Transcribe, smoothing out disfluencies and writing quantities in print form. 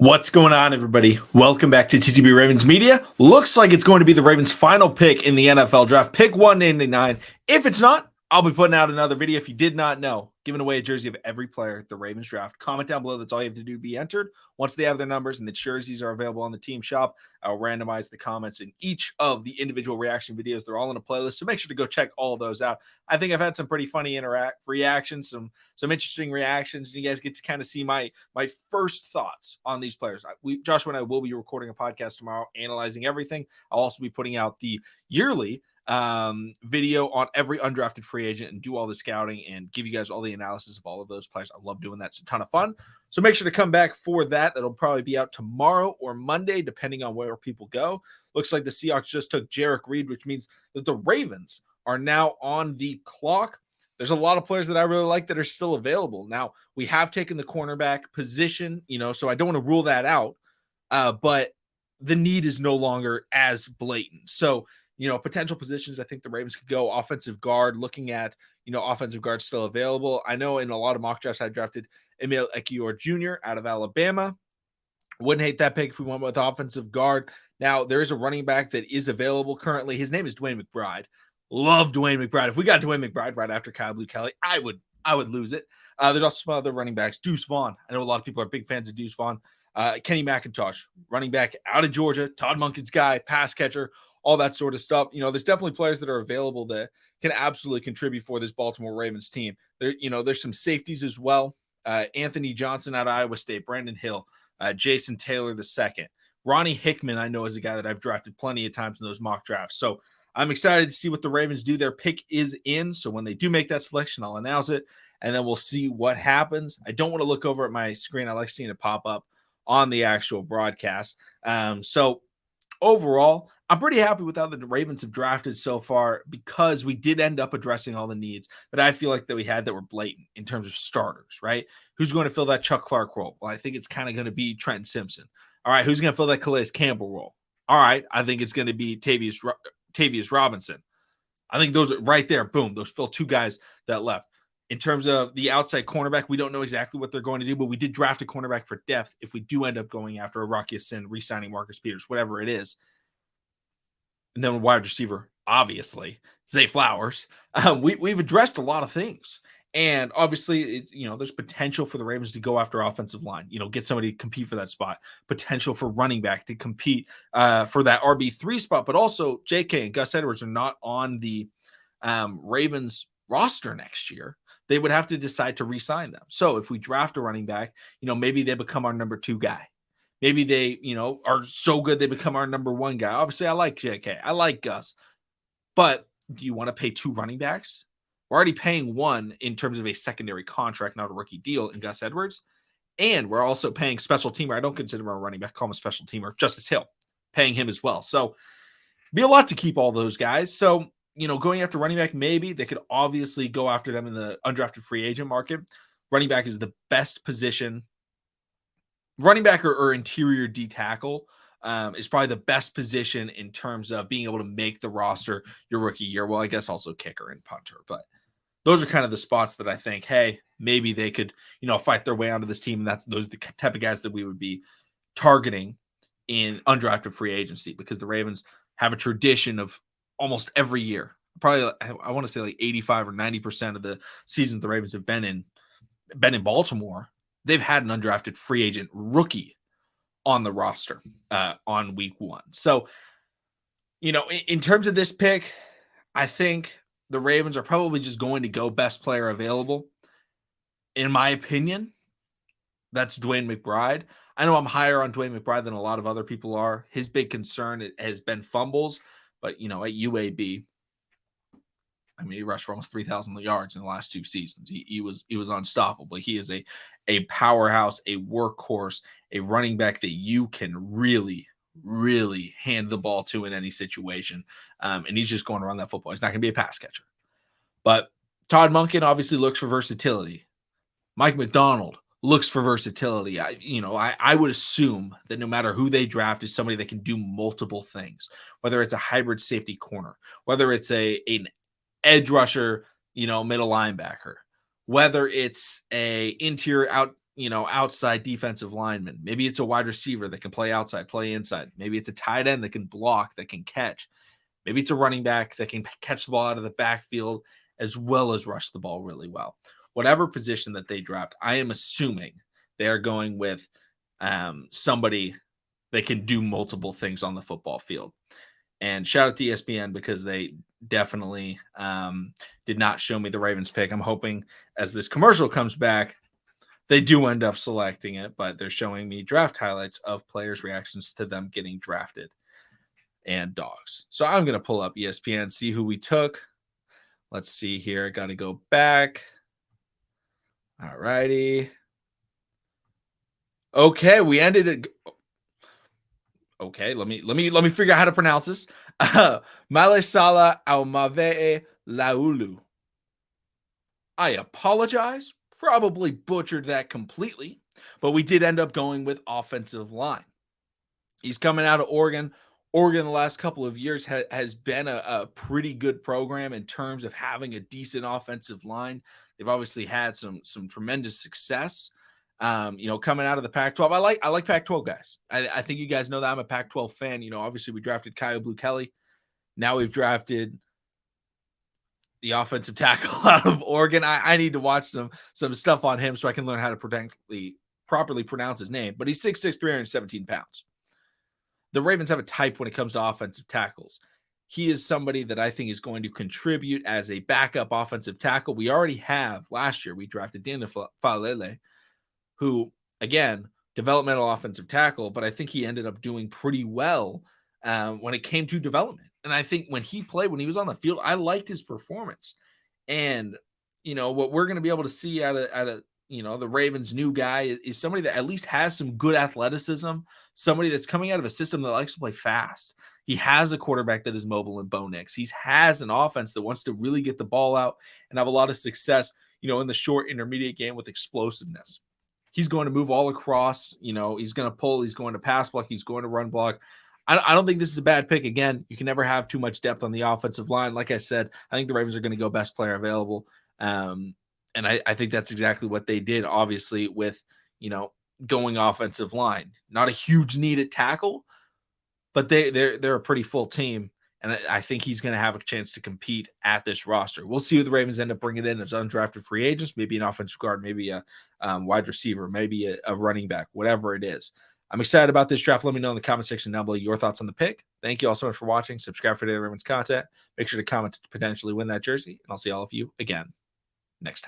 What's going on, everybody? Welcome back to TTB Ravens Media. Looks like it's going to be the Ravens' final pick in the NFL draft, pick 199. If it's not, I'll be putting out another video. If you did not know, giving away a jersey of every player at the Ravens draft. Comment down below. That's all you have to do to be entered. Once they have their numbers and the jerseys are available on the team shop, I'll randomize the comments in each of the individual reaction videos. They're all in a playlist, so make sure to go check all of those out. I think I've had some pretty funny reactions, some interesting reactions, and you guys get to kind of see my first thoughts on these players. Joshua and I will be recording a podcast tomorrow, analyzing everything. I'll also be putting out the yearly video on every undrafted free agent and do all the scouting and give you guys all the analysis of all of those players. I love doing that. It's a ton of fun. So make sure to come back for that. That'll probably be out tomorrow or Monday, depending on where people go. Looks like the Seahawks just took Jarek Reed, which means that the Ravens are now on the clock. There's a lot of players that I really like that are still available. Now, we have taken the cornerback position, so I don't want to rule that out, but the need is no longer as blatant. So, potential positions, I think the Ravens could go offensive guard, looking at, offensive guard still available. I know in a lot of mock drafts, I drafted Emil Ekiyor Jr. out of Alabama. Wouldn't hate that pick if we went with offensive guard. Now, there is a running back that is available currently. His name is Dwayne McBride. Love Dwayne McBride. If we got Dwayne McBride right after Kyle Blue Kelly, I would lose it. There's also some other running backs. Deuce Vaughn. I know a lot of people are big fans of Deuce Vaughn. Kenny McIntosh, running back out of Georgia. Todd Monken's guy, pass catcher, all that sort of stuff. There's definitely players that are available that can absolutely contribute for this Baltimore Ravens team. There's some safeties as well. Anthony Johnson out of Iowa State, Brandon Hill, Jason Taylor II. Ronnie Hickman, I know, is a guy that I've drafted plenty of times in those mock drafts. So I'm excited to see what the Ravens do. Their pick is in. So when they do make that selection, I'll announce it, and then we'll see what happens. I don't want to look over at my screen. I like seeing it pop up on the actual broadcast. So overall, I'm pretty happy with how the Ravens have drafted so far, because we did end up addressing all the needs that I feel like that we had that were blatant in terms of starters, right? Who's going to fill that Chuck Clark role? Well, I think it's kind of going to be Trenton Simpson. All right, who's going to fill that Calais Campbell role? All right, I think it's going to be Tavius Robinson. I think those are right there. Boom, those fill two guys that left. In terms of the outside cornerback, we don't know exactly what they're going to do, but we did draft a cornerback for depth if we do end up going after a Rocky Sin, re-signing Marcus Peters, whatever it is. And then a wide receiver, obviously, Zay Flowers. We've addressed a lot of things. And obviously, there's potential for the Ravens to go after offensive line, get somebody to compete for that spot, potential for running back to compete for that RB3 spot. But also, JK and Gus Edwards are not on the Ravens roster next year. They would have to decide to re-sign them. So if we draft a running back, maybe they become our number 2 guy. Maybe they, are so good they become our number 1 guy. Obviously, I like JK. I like Gus. But do you want to pay 2 running backs? We're already paying 1 in terms of a secondary contract, not a rookie deal, in Gus Edwards. And we're also paying special teamer. I don't consider him a running back. I call him a special teamer. Justice Hill, paying him as well. So be a lot to keep all those guys. So, going after running back, maybe they could obviously go after them in the undrafted free agent market. Running back is the best position. Running back or interior D tackle is probably the best position in terms of being able to make the roster your rookie year. Well, I guess also kicker and punter, but those are kind of the spots that I think, hey, maybe they could, fight their way onto this team. And those are the type of guys that we would be targeting in undrafted free agency, because the Ravens have a tradition of almost every year, probably I want to say like 85 or 90% of the seasons the Ravens have been in Baltimore, they've had an undrafted free agent rookie on the roster on week 1. So, in terms of this pick, I think the Ravens are probably just going to go best player available. In my opinion, that's Dwayne McBride. I know I'm higher on Dwayne McBride than a lot of other people are. His big concern has been fumbles, but, at UAB, he rushed for almost 3,000 yards in the last 2 seasons. He was unstoppable. He is a powerhouse, a workhorse, a running back that you can really, really hand the ball to in any situation. And he's just going to run that football. He's not going to be a pass catcher. But Todd Monken obviously looks for versatility. Mike McDonald looks for versatility. I would assume that no matter who they draft is somebody that can do multiple things, whether it's a hybrid safety corner, whether it's an edge rusher, middle linebacker, whether it's a interior out, outside defensive lineman. Maybe it's a wide receiver that can play outside, play inside. Maybe it's a tight end that can block, that can catch. Maybe it's a running back that can catch the ball out of the backfield as well as rush the ball really well. Whatever position that they draft, I am assuming they are going with somebody that can do multiple things on the football field. And shout out to ESPN because they definitely did not show me the Ravens pick. I'm hoping as this commercial comes back, they do end up selecting it, but they're showing me draft highlights of players' reactions to them getting drafted and dogs. So I'm going to pull up ESPN, see who we took. Let's see here. I got to go back. All righty. Okay, we ended it. Okay, let me figure out how to pronounce this. Malaesala Aumavae-Laulu. I apologize. Probably butchered that completely, but we did end up going with offensive line. He's coming out of Oregon. Oregon the last couple of years has been a pretty good program in terms of having a decent offensive line. They've obviously had some tremendous success. Coming out of the Pac-12, I like Pac-12 guys. I think you guys know that I'm a Pac-12 fan. Obviously we drafted Kyle Blue Kelly. Now we've drafted the offensive tackle out of Oregon. I need to watch some stuff on him so I can learn how to properly pronounce his name. But he's 6'6", 317 pounds. The Ravens have a type when it comes to offensive tackles. He is somebody that I think is going to contribute as a backup offensive tackle. We already have, last year, we drafted Daniel Falele, who, again, developmental offensive tackle, but I think he ended up doing pretty well when it came to development. And I think when he played, when he was on the field, I liked his performance. And, what we're going to be able to see out of the Ravens' new guy is somebody that at least has some good athleticism, somebody that's coming out of a system that likes to play fast. He has a quarterback that is mobile and Bo Nix. He has an offense that wants to really get the ball out and have a lot of success, in the short intermediate game with explosiveness. He's going to move all across, he's going to pull, he's going to pass block, he's going to run block. I don't think this is a bad pick. Again, you can never have too much depth on the offensive line. Like I said, I think the Ravens are going to go best player available. And I think that's exactly what they did, obviously, with, going offensive line. Not a huge need at tackle, but they're a pretty full team. And I think he's going to have a chance to compete at this roster. We'll see who the Ravens end up bringing in as undrafted free agents, maybe an offensive guard, maybe a wide receiver, maybe a running back, whatever it is. I'm excited about this draft. Let me know in the comment section down below your thoughts on the pick. Thank you all so much for watching. Subscribe for daily Ravens content. Make sure to comment to potentially win that jersey. And I'll see all of you again next time.